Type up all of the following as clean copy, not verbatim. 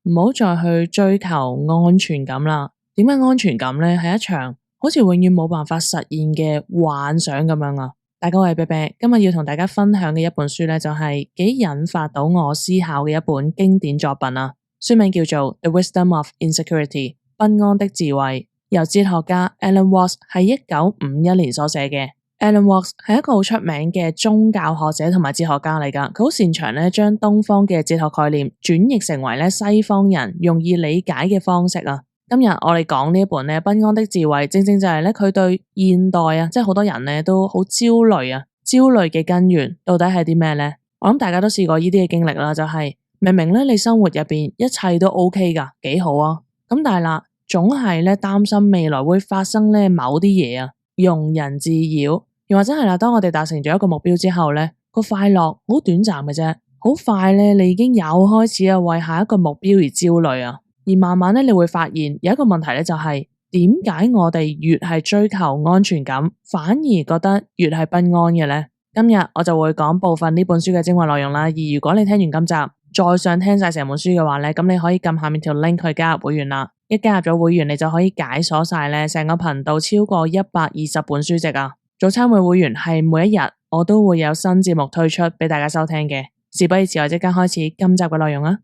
唔好再去追求安全感啦。點解安全感呢？係一場好似永遠冇辦法實現嘅幻想咁樣啊！大家好，我係啤啤，今日要同大家分享嘅一本書呢，就係幾引發到我思考嘅一本經典作品啊！書名叫做《The Wisdom of Insecurity》，不安的智慧，由哲學家 Alan Watts 喺1951年所寫嘅。Alan Watts 係一個好出名嘅宗教學者同埋哲學家嚟㗎，佢好擅長咧將東方嘅哲學概念轉譯成為咧西方人容易理解嘅方式啊。今日我哋講呢一本咧不安的智慧，正正就係咧佢對現代啊，即係好多人咧都好焦慮啊，焦慮嘅根源到底係啲咩呢？我諗大家都試過呢啲嘅經歷啦，就係明明咧你生活入邊一切都 OK 㗎，幾好啊，咁但係啦，總係咧擔心未來會發生咧某啲嘢啊，庸人自擾。又或者係啦，當我哋達成咗一個目標之後咧，個快樂好短暫嘅啫，好快咧，你已經有開始啊為下一個目標而焦慮啊，而慢慢咧你會發現有一個問題咧，就係點解我哋越係追求安全感，反而覺得越係不安嘅咧？今日我就會講部分呢本書嘅精華內容啦，而如果你聽完今集再想聽晒成本書嘅話咧，咁你可以撳下面條 link 去加入會員啦。一加入咗會員，你就可以解鎖晒咧成個頻道超過120本書籍啊！早餐會員係每一日我都會有新節目推出俾大家收聽嘅。事不宜遲，我即刻開始今集嘅內容啊！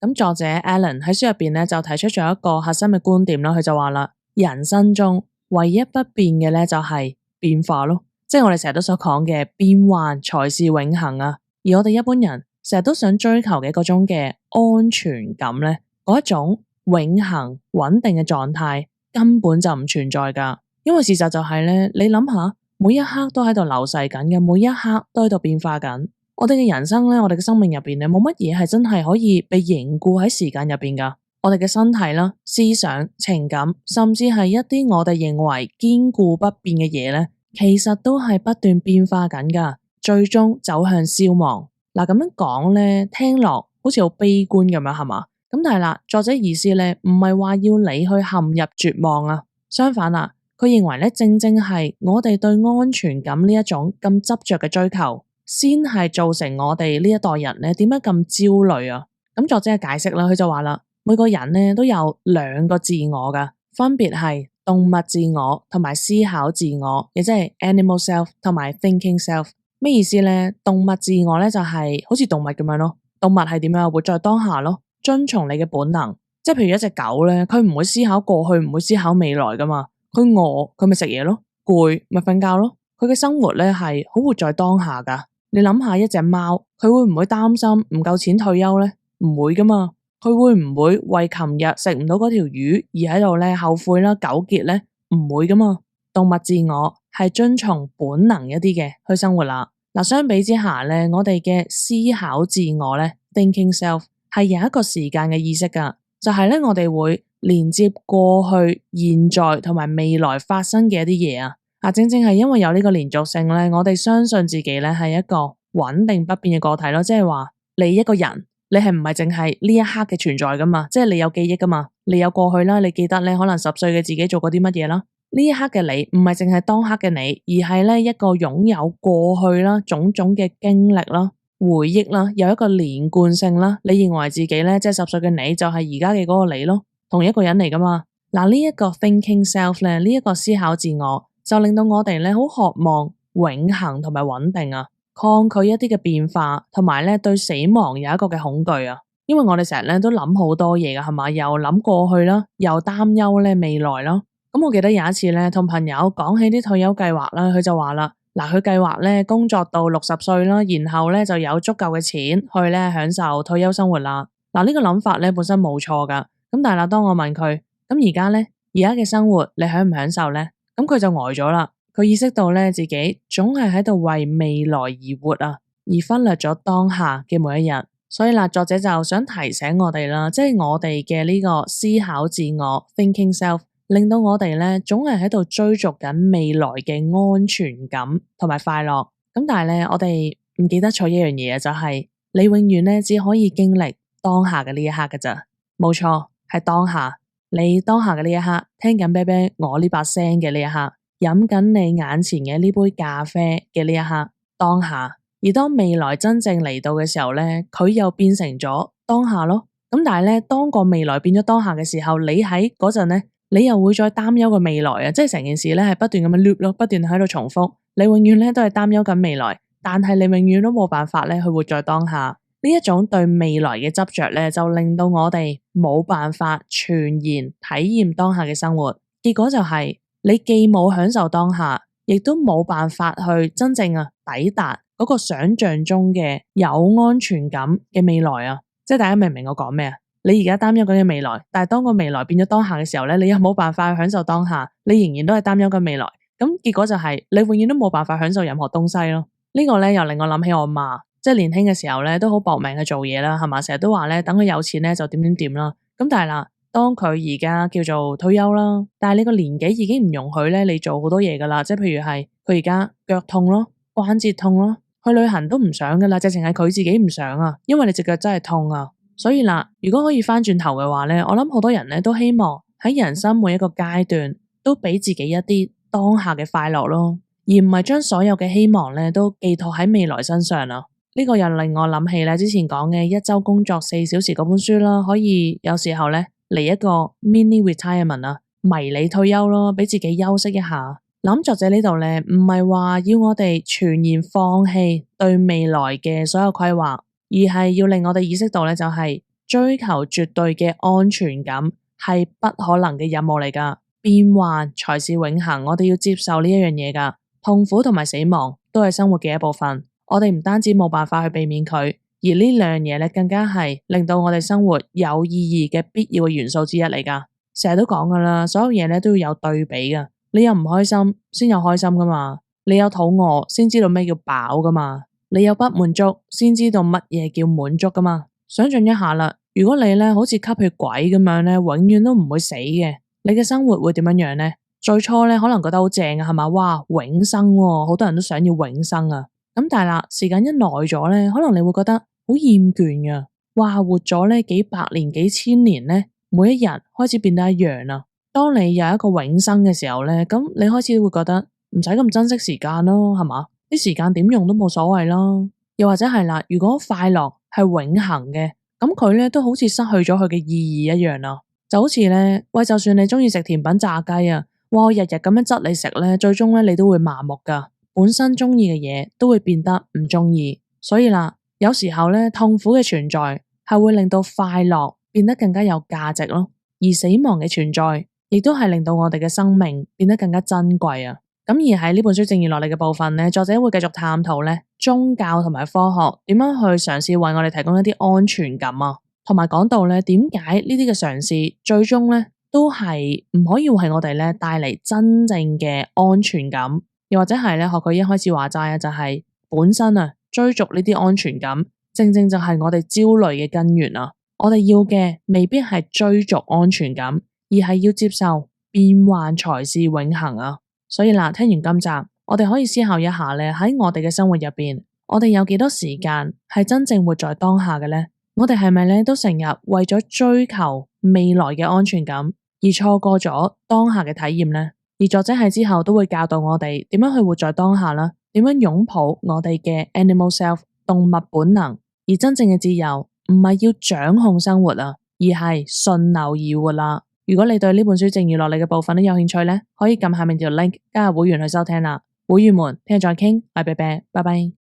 咁作者 Alan 喺書入邊咧就提出咗一個核心嘅觀點啦，佢就話啦，人生中唯一不變嘅咧就係變化咯，即係我哋成日都所講嘅變幻才是永恆啊！而我哋一般人成日都想追求嘅嗰種嘅安全感咧，嗰一種永恆穩定嘅狀態根本就唔存在噶，因為事實就係咧，你諗下，每一刻都喺度流逝緊嘅，每一刻都喺度變化緊。我哋嘅人生咧，我哋嘅生命入邊咧，冇乜嘢係真係可以被凝固喺時間入邊噶。我哋嘅身體啦、思想、情感，甚至係一啲我哋認為堅固不變嘅嘢咧，其實都係不斷變化緊噶，最終走向消亡。嗱，咁樣講咧，聽落好似好悲觀咁樣，係嘛？咁但係啦，作者意思咧，唔係話要你去陷入絕望啊，相反啦，佢認為咧，正正係我哋對安全感呢一種咁執着嘅追求，先係造成我哋呢一代人咧點解咁焦慮啊？咁作者嘅解釋啦，佢就話啦，每個人咧都有兩個自我噶，分別係動物自我同埋思考自我，亦即係 animal self 同埋 thinking self。咩意思咧？動物自我咧就係好似動物咁樣咯，動物係點樣？活在當下咯。遵從你嘅本能，即係譬如一隻狗咧，佢唔會思考過去，唔會思考未來噶嘛。佢餓，佢咪食嘢咯；攰，咪瞓覺咯。佢嘅生活咧係好活在當下噶。你諗下一隻貓，佢會唔會擔心唔夠錢退休咧？唔會噶嘛。佢會唔會為琴日食唔到嗰條魚而喺度咧後悔啦、糾結咧？唔會噶嘛。動物自我係遵從本能一啲嘅去生活啦。嗱，相比之下咧，我哋嘅思考自我咧 ，thinking self。係有一個時間嘅意識噶，就係咧我哋會連接過去、現在同埋未來發生嘅一啲嘢啊！正正係因為有呢個連續性咧，我哋相信自己咧係一個穩定不變嘅個體咯。即係話你一個人，你係唔係淨係呢一刻嘅存在噶嘛？即係你有記憶噶嘛？你有過去啦，你記得咧可能10歲嘅自己做過啲乜嘢啦？呢一刻嘅你唔係淨係當刻嘅你，而係咧一個擁有過去啦、種種嘅經歷啦。回憶啦，有一個連貫性啦。你認為自己咧，即係10歲嘅你，就係而家嘅嗰個你咯，同一個人嚟噶嘛？嗱，呢一個 thinking self 咧，呢一個思考自我，就令到我哋咧好渴望永恆同埋穩定啊，抗拒一啲嘅變化，同埋咧對死亡有一個嘅恐懼啊。因為我哋成日咧都諗好多嘢噶，係嘛？又諗過去啦，又擔憂咧未來啦。咁我記得有一次咧，同朋友講起啲退休計劃啦，佢就話啦。嗱，佢計劃咧工作到60歲啦，然後咧就有足夠嘅錢去咧享受退休生活啦。嗱，呢個諗法咧本身冇錯噶，咁但係啦，當我問佢咁而家咧，而家嘅生活你享唔享受咧？咁佢就呆咗啦。佢意識到咧自己總係喺度為未來而活啊，而忽略咗當下嘅每一日。所以啦，作者就想提醒我哋啦，即係我哋嘅呢個思考自我 thinking self。令到我哋咧，總係喺度追逐緊未來嘅安全感同埋快樂。咁但係咧，我哋唔記得咗一樣嘢，就係你永遠咧只可以經歷當下嘅呢一刻㗎咋。冇錯，係當下。你當下嘅呢一刻，聽緊啤啤我呢把聲嘅呢一刻，飲緊你眼前嘅呢杯咖啡嘅呢一刻，當下。而當未來真正嚟到嘅時候咧，佢又變成咗當下咯。咁但係咧，當個未來變咗當下嘅時候，你喺嗰陣咧，你又會再擔憂個未來啊，即係成件事咧係不斷咁樣 loop 咯，不斷喺度重複。你永遠咧都係擔憂緊未來，但係你永遠都冇辦法咧去活在當下。呢一種對未來嘅執着咧，就令到我哋冇辦法全然體驗當下嘅生活。結果就係你既冇享受當下，亦都冇辦法去真正抵達嗰個想象中嘅有安全感嘅未來啊！即係大家明唔明我講咩啊？你而家擔憂緊嘅未來，但係當個未來變咗當下嘅時候咧，你又冇辦法去享受當下，你仍然都係擔憂緊未來。咁結果就係你永遠都冇辦法享受任何東西咯。呢個咧又令我諗起我媽。即係年輕嘅時候咧，都好搏命去做嘢啦，係嘛？成日都話咧，等佢有錢咧就點點點啦。咁但係啦，當佢而家叫做退休啦，但係你個年紀已經唔容許咧，你做好多嘢噶啦。即係譬如係佢而家腳痛咯，關節痛咯，去旅行都唔想噶啦，直情係佢自己唔想啊，因為你隻腳真係痛啊。所以啦，如果可以翻轉頭嘅話咧，我諗好多人咧都希望喺人生每一個階段都俾自己一啲當下嘅快樂咯，而唔係將所有嘅希望咧都寄託喺未來身上啊。呢個又令我諗起咧之前講嘅一周工作4小時嗰本書啦，可以有時候咧嚟一個 mini retirement 啊，迷你退休咯，俾自己休息一下。諗作者呢度咧唔係話要我哋全然放棄對未來嘅所有規劃，而係要令我哋意識到咧就係追求絕對嘅安全感係不可能嘅任務嚟噶，變幻才是永恆，我哋要接受呢一樣嘢噶，痛苦同埋死亡都係生活嘅一部分。我哋唔單止冇辦法去避免佢，而呢兩樣嘢咧更加係令到我哋生活有意義嘅必要嘅元素之一嚟噶。成日都講噶啦，所有嘢咧都要有對比噶。你有唔開心先有開心噶嘛，你有肚餓先知道咩叫飽噶嘛，你有不滿足先知道乜嘢叫滿足噶嘛。想象一下啦，如果你咧好似吸血鬼咁樣咧，永遠都唔會死嘅，你嘅生活會點樣樣咧？最初咧可能覺得好正啊，係嘛？哇，永生喎，好多人都想要永生啊。咁但係啦，時間一耐咗咧，可能你會覺得好厭倦㗎。哇，活咗咧幾百年、幾千年咧，每一日開始變得一樣啦。當你有一個永生嘅時候咧，咁你開始會覺得唔使咁珍惜時間咯，係嘛？啲時間點用都冇所謂咯。又或者係啦，如果快樂係永恆嘅，咁佢咧都好似失去咗佢嘅意義一樣啦。就好似咧，喂，就算你中意食甜品炸雞啊，哇，我日日咁樣質你食咧，最終咧你都會麻木噶。本身中意嘅嘢都會變得唔中意，所以啦，有時候咧痛苦嘅存在係會令到快樂變得更加有價值咯，而死亡嘅存在亦都係令到我哋嘅生命變得更加珍貴啊。咁而喺呢本書剩餘落嚟嘅部分咧，作者會繼續探討咧宗教同埋科學點樣去嘗試為我哋提供一啲安全感啊，同埋講到咧點解呢啲嘅嘗試最終咧都係唔可以為我哋咧帶嚟真正嘅安全感。又或者係咧，學佢一開始話齋啊，就係本身追逐呢啲安全感，正正就係我哋焦慮嘅根源啊！我哋要嘅未必係追逐安全感，而係要接受變幻才是永恆啊！所以啦，聽完今集，我哋可以思考一下咧，喺我哋嘅生活入邊，我哋有幾多時間係真正活在當下嘅咧？我哋係咪咧都成日為咗追求未來嘅安全感，而錯過咗當下嘅體驗咧？而作者喺之後都會教導我哋點樣去活在當下啦，點樣擁抱我哋嘅 animal self 動物本能，而真正嘅自由唔係要掌控生活啊，而係順流而活啦。如果你對呢本書剩餘落嚟嘅部分都有興趣咧，可以撳下面條 link 加入會員去收聽啦。會員們聽日再傾，拜拜。